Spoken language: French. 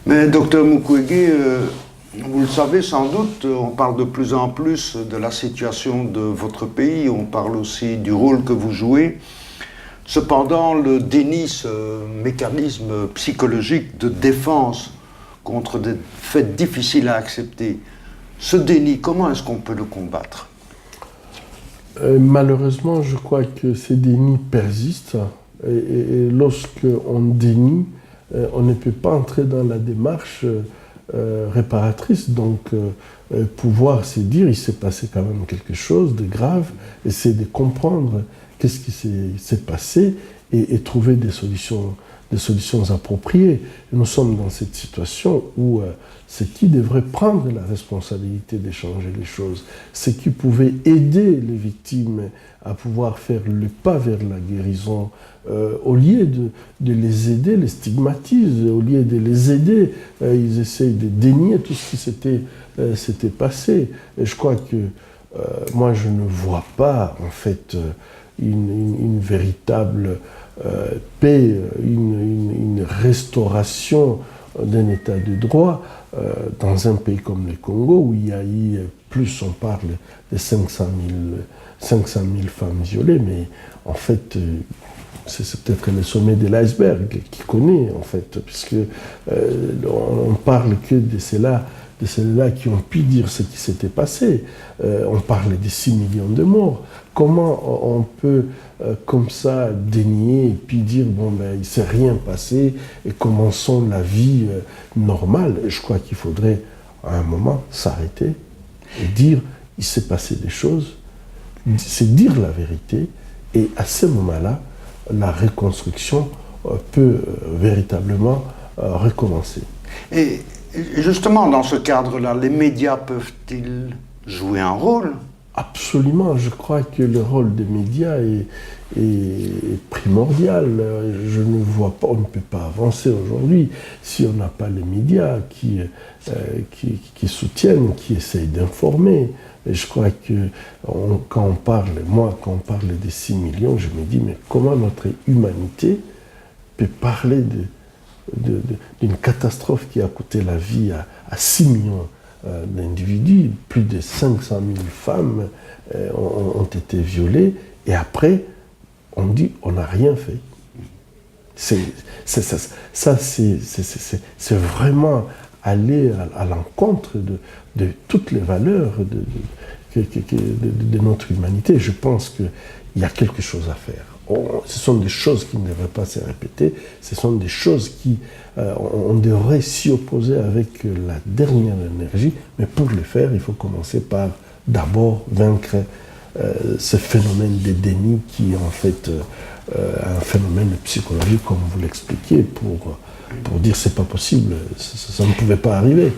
Mais docteur Mukwege, vous le savez sans doute, on parle de plus en plus de la situation de votre pays, on parle aussi du rôle que vous jouez. Cependant, le déni, ce mécanisme psychologique de défense contre des faits difficiles à accepter, ce déni, comment est-ce qu'on peut le combattre? Malheureusement, je crois que ces dénis persistent et lorsqu'on dénie, on ne peut pas entrer dans la démarche réparatrice, donc pouvoir se dire il s'est passé quand même quelque chose de grave, essayer de comprendre qu'est-ce qui s'est passé et trouver des solutions appropriées. Et nous sommes dans cette situation où c'est qui devrait prendre la responsabilité de changer les choses, c'est qui pouvait aider les victimes à pouvoir faire le pas vers la guérison, au lieu de les aider, les stigmatisent, au lieu de les aider, ils essayent de dénier tout ce qui s'était passé. Et je crois que moi je ne vois pas en fait une véritable paix, une restauration d'un état de droit dans un pays comme le Congo, où il y a eu, plus on parle de 500 000 femmes violées, mais en fait, c'est peut-être le sommet de l'iceberg qui connaît, en fait, puisque on parle que de celles-là qui ont pu dire ce qui s'était passé. On parle de 6 millions de morts. Comment on peut, comme ça, dénier et puis dire, bon, ben, il ne s'est rien passé et commençons la vie normale? Je crois qu'il faudrait, à un moment, s'arrêter et dire, il s'est passé des choses, c'est dire la vérité, et à ce moment-là, la reconstruction peut véritablement recommencer. Et justement, dans ce cadre-là, les médias peuvent-ils jouer un rôle? Absolument, je crois que le rôle des médias est primordial. Je ne vois pas, on ne peut pas avancer aujourd'hui si on n'a pas les médias qui soutiennent, qui essayent d'informer. Et je crois que quand on parle des 6 millions, je me dis, mais comment notre humanité peut parler d'une catastrophe qui a coûté la vie à 6 millions d'individus, plus de 500 000 femmes ont été violées, et après, on dit on n'a rien fait. C'est vraiment aller à l'encontre de toutes les valeurs de notre humanité. Je pense qu'il y a quelque chose à faire. Ce sont des choses qui ne devraient pas se répéter, ce sont des choses qui, on devrait s'y opposer avec la dernière énergie, mais pour le faire, il faut commencer par d'abord vaincre ce phénomène de déni qui est en fait un phénomène psychologique, comme vous l'expliquez, pour dire c'est pas possible, ça ne pouvait pas arriver.